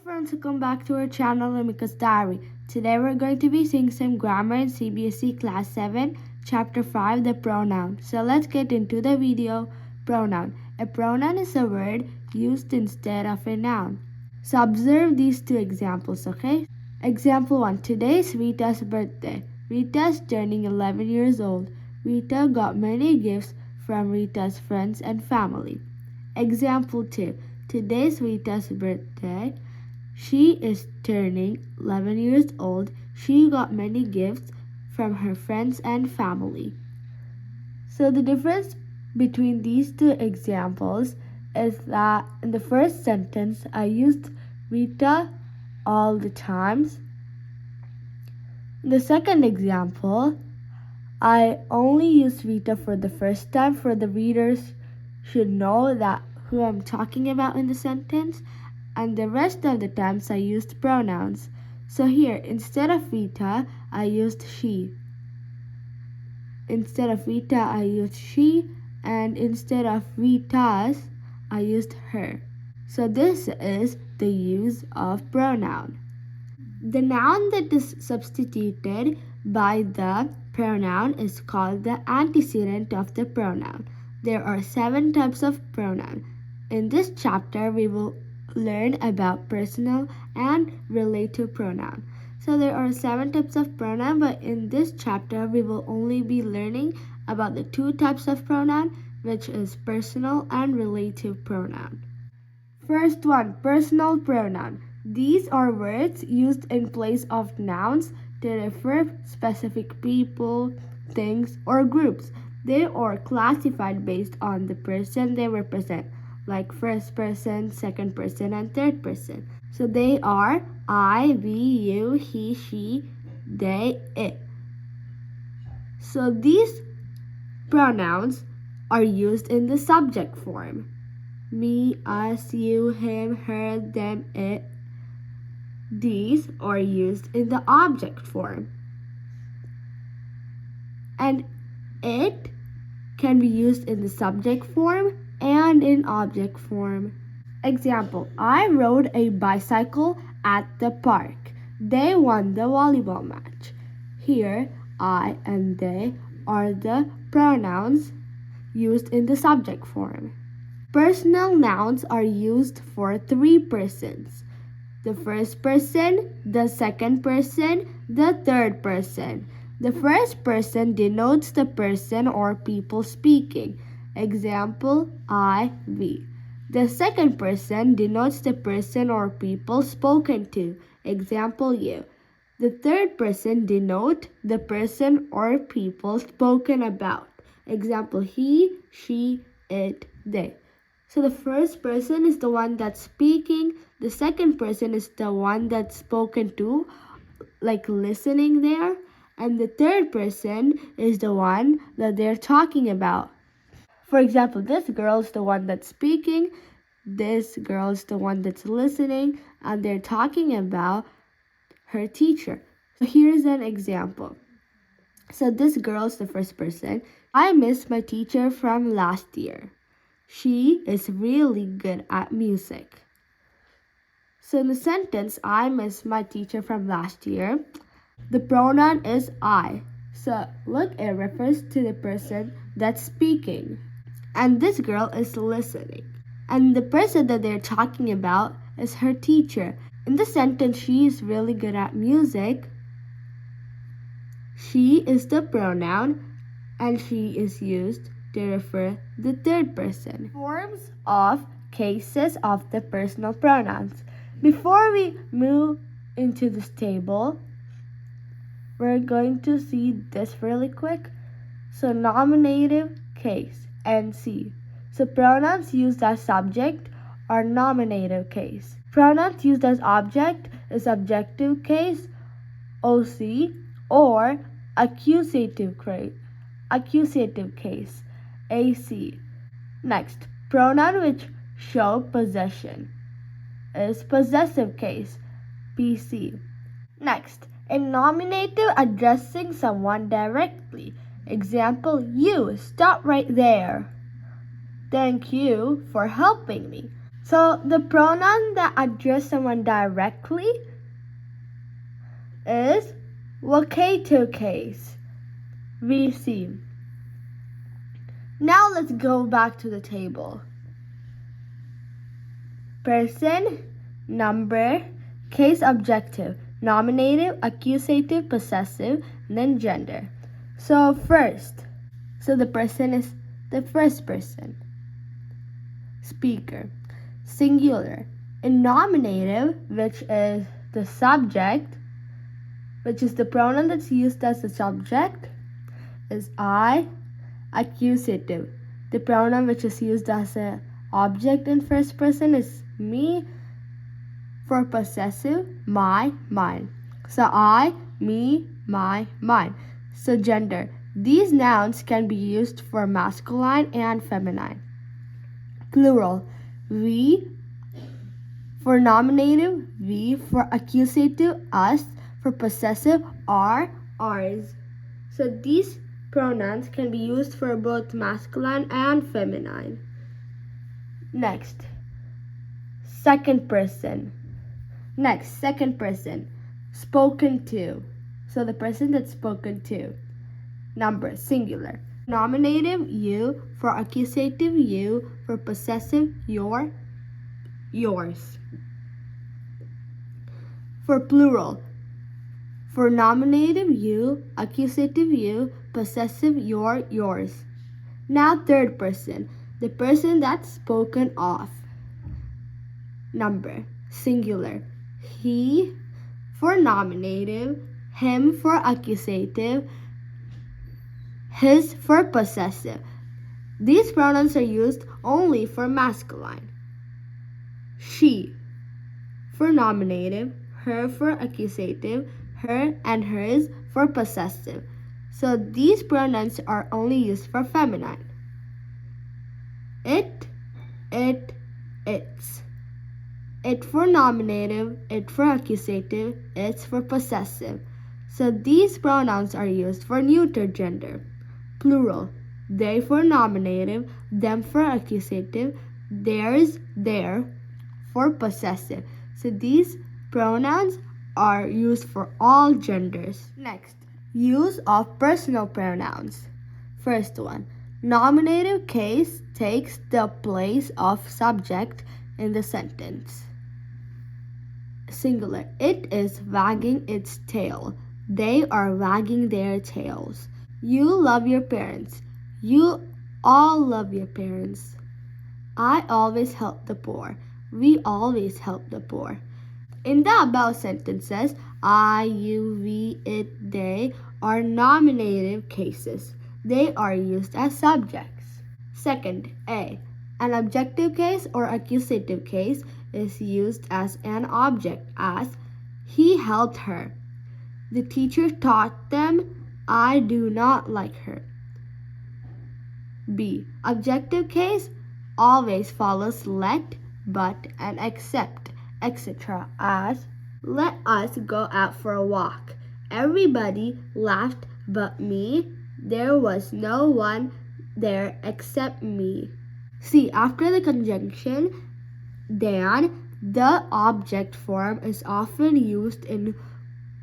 friends, welcome back to our channel Lamika's Diary. Today we're going to be seeing some grammar in CBSE Class 7, Chapter 5, the pronoun. So let's get into the video. Pronoun. A pronoun is a word used instead of a noun. So observe these two examples, okay? Example 1. Today is Rita's birthday. Rita is turning 11 years old. Rita got many gifts from Rita's friends and family. Example 2. Today is Rita's birthday. She is turning 11 years old. She got many gifts from her friends and family. So the difference between these two examples is that in the first sentence I used Rita all the times. In the second example, I only used Rita for the first time. For the readers should know that who I'm talking about in the sentence, and the rest of the times I used pronouns. So here, instead of Rita, I used she. Instead of Rita, I used she, and instead of Rita's, I used her. So this is the use of pronoun. The noun that is substituted by the pronoun is called the antecedent of the pronoun. There are 7 types of pronoun. In this chapter, we will learn about personal and relative pronoun. So there are 7 types of pronoun, but in this chapter, we will only be learning about the 2 types of pronoun, which is personal and relative pronoun. First one, personal pronoun. These are words used in place of nouns to refer specific people, things, or groups. They are classified based on the person they represent, like first person, second person, and third person. So they are I, we, you, he, she, they, it. So these pronouns are used in the subject form. Me, us, you, him, her, them, it. These are used in the object form. And it can be used in the subject form and in object form. Example, I rode a bicycle at the park. They won the volleyball match. Here, I and they are the pronouns used in the subject form. Personal nouns are used for 3 persons. The first person, the second person, the third person. The first person denotes the person or people speaking. Example, I, we. The second person denotes the person or people spoken to. Example, you. The third person denotes the person or people spoken about. Example, he, she, it, they. So the first person is the one that's speaking. The second person is the one that's spoken to, like listening there. And the third person is the one that they're talking about. For example, this girl is the one that's speaking. This girl is the one that's listening. And they're talking about her teacher. So here's an example. So this girl is the first person. I miss my teacher from last year. She is really good at music. So in the sentence, I miss my teacher from last year, the pronoun is I. So look, it refers to the person that's speaking. And this girl is listening. And the person that they're talking about is her teacher. In the sentence, she is really good at music. She is the pronoun and she is used to refer the third person. Forms of cases of the personal pronouns. Before we move into this table, we're going to see this really quick. So nominative case, NC. So pronouns used as subject are nominative case. Pronouns used as object is subjective case, OC, or accusative case, AC. Next, pronoun which show possession is possessive case, PC. Next, a nominative addressing someone directly. Example, you, stop right there. Thank you for helping me. So the pronoun that address someone directly is vocative case. VC. Now let's go back to the table. Person, number, case objective, nominative, accusative, possessive, and then gender. So the person is the first person. Speaker. Singular. In nominative, which is the subject, which is the pronoun that's used as the subject, is I. Accusative. The pronoun which is used as an object in first person is me. For possessive, my, mine. So I, me, my, mine. So gender. These nouns can be used for masculine and feminine. Plural. We. For nominative, we. For accusative, us. For possessive, our, ours. So these pronouns can be used for both masculine and feminine. Next, second person. Spoken to. So the person that's spoken to. Number, singular. Nominative, you. For accusative, you. For possessive, your, yours. For plural. For nominative, you. Accusative, you. Possessive, your, yours. Now third person. The person that's spoken of. Number, singular. He for nominative, him for accusative, his for possessive. These pronouns are used only for masculine. She for nominative, her for accusative, her and hers for possessive. So these pronouns are only used for feminine. It, its. It for nominative, it for accusative, it's for possessive. So these pronouns are used for neuter gender. Plural. They for nominative, them for accusative, theirs, their for possessive. So these pronouns are used for all genders. Next, use of personal pronouns. First one, nominative case takes the place of subject in the sentence. Singular. It is wagging its tail. They are wagging their tails. You love your parents. You all love your parents. I always help the poor. We always help the poor. In the above sentences, I, you, we, it, they are nominative cases. They are used as subjects. Second, A. An objective case or accusative case is used as an object, as he helped her. The teacher taught them, I do not like her. B. Objective case always follows let, but, and except, etc. as let us go out for a walk. Everybody laughed but me. There was no one there except me. See, after the conjunction than, the object form is often used in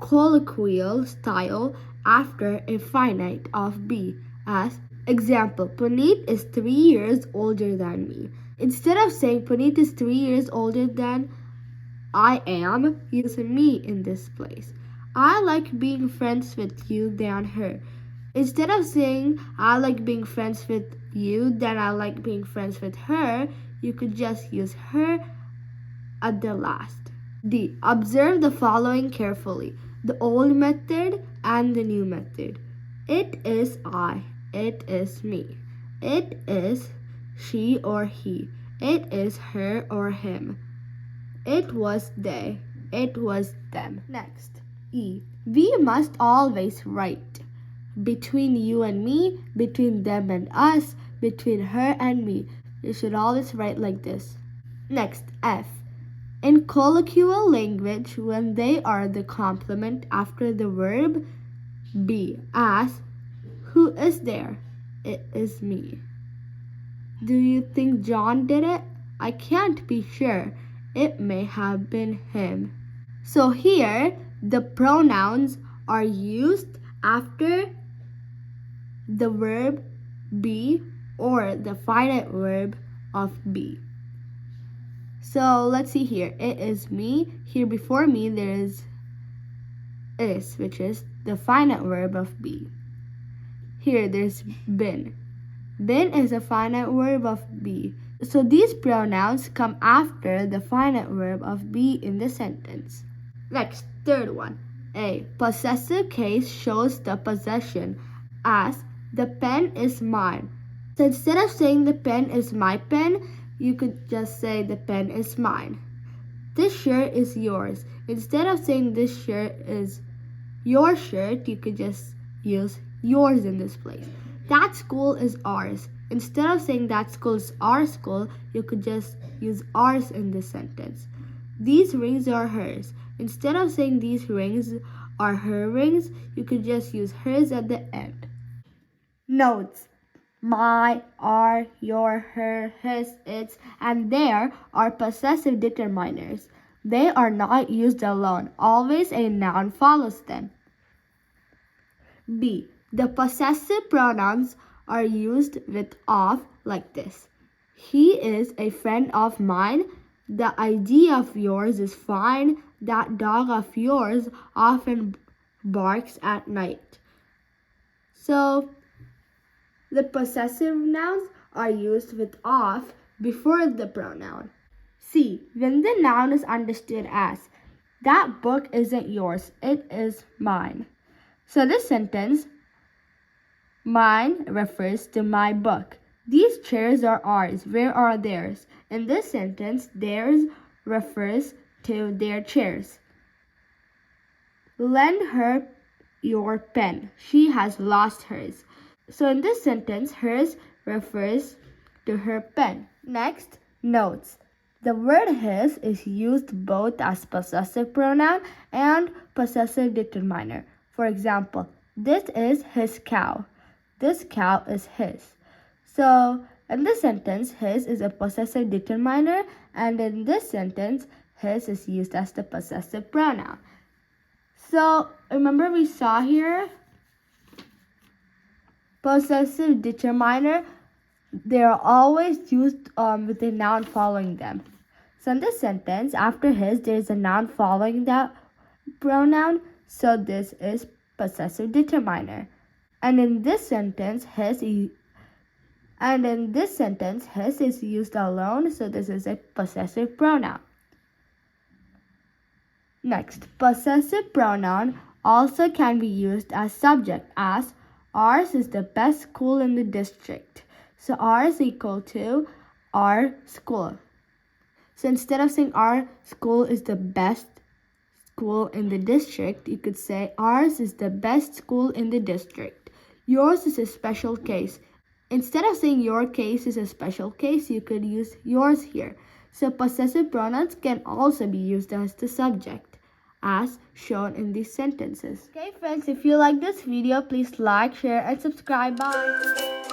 colloquial style after a finite of be, as example, Puneet is 3 years older than me. Instead of saying Puneet is 3 years older than I am, use me in this place. I like being friends with you than her. Instead of saying I like being friends with you than I like being friends with her, you could just use her at the last. D. Observe the following carefully. The old method and the new method. It is I. It is me. It is she or he. It is her or him. It was they. It was them. Next. E. We must always write. Between you and me, between them and us, between her and me. You should always write like this. Next, F. In colloquial language, when they are the complement after the verb be, as who is there? It is me. Do you think John did it? I can't be sure. It may have been him. So here, the pronouns are used after the verb be or the finite verb of be. So let's see here. It is me. Here before me there is, which is the finite verb of be. Here there's been. Been is a finite verb of be. So these pronouns come after the finite verb of be in the sentence. Next, third one. A possessive case shows the possession, as the pen is mine. So instead of saying the pen is my pen, you could just say the pen is mine. This shirt is yours. Instead of saying this shirt is your shirt, you could just use yours in this place. That school is ours. Instead of saying that school is our school, you could just use ours in this sentence. These rings are hers. Instead of saying these rings are her rings, you could just use hers at the end. Notes. My, our, your, her, his, its, and their are possessive determiners. They are not used alone. Always a noun follows them. B. The possessive pronouns are used with of like this. He is a friend of mine. The idea of yours is fine. That dog of yours often barks at night. So, the possessive nouns are used with of before the pronoun. C. When the noun is understood as, that book isn't yours, it is mine. So this sentence, mine refers to my book. These chairs are ours. Where are theirs? In this sentence, theirs refers to their chairs. Lend her your pen. She has lost hers. So in this sentence, hers refers to her pen. Next, notes. The word his is used both as possessive pronoun and possessive determiner. For example, this is his cow. This cow is his. So in this sentence, his is a possessive determiner, and in this sentence, his is used as the possessive pronoun. So remember we saw here possessive determiner, they are always used with a noun following them. So in this sentence, after his, there is a noun following that pronoun. So this is possessive determiner. And in this sentence, his is used alone. So this is a possessive pronoun. Next, possessive pronoun also can be used as subject, as ours is the best school in the district. So ours equal to our school. So instead of saying our school is the best school in the district, you could say ours is the best school in the district. Yours is a special case. Instead of saying your case is a special case, you could use yours here. So possessive pronouns can also be used as the subject, as shown in these sentences. Okay friends, if you like this video, please like, share, and subscribe. Bye!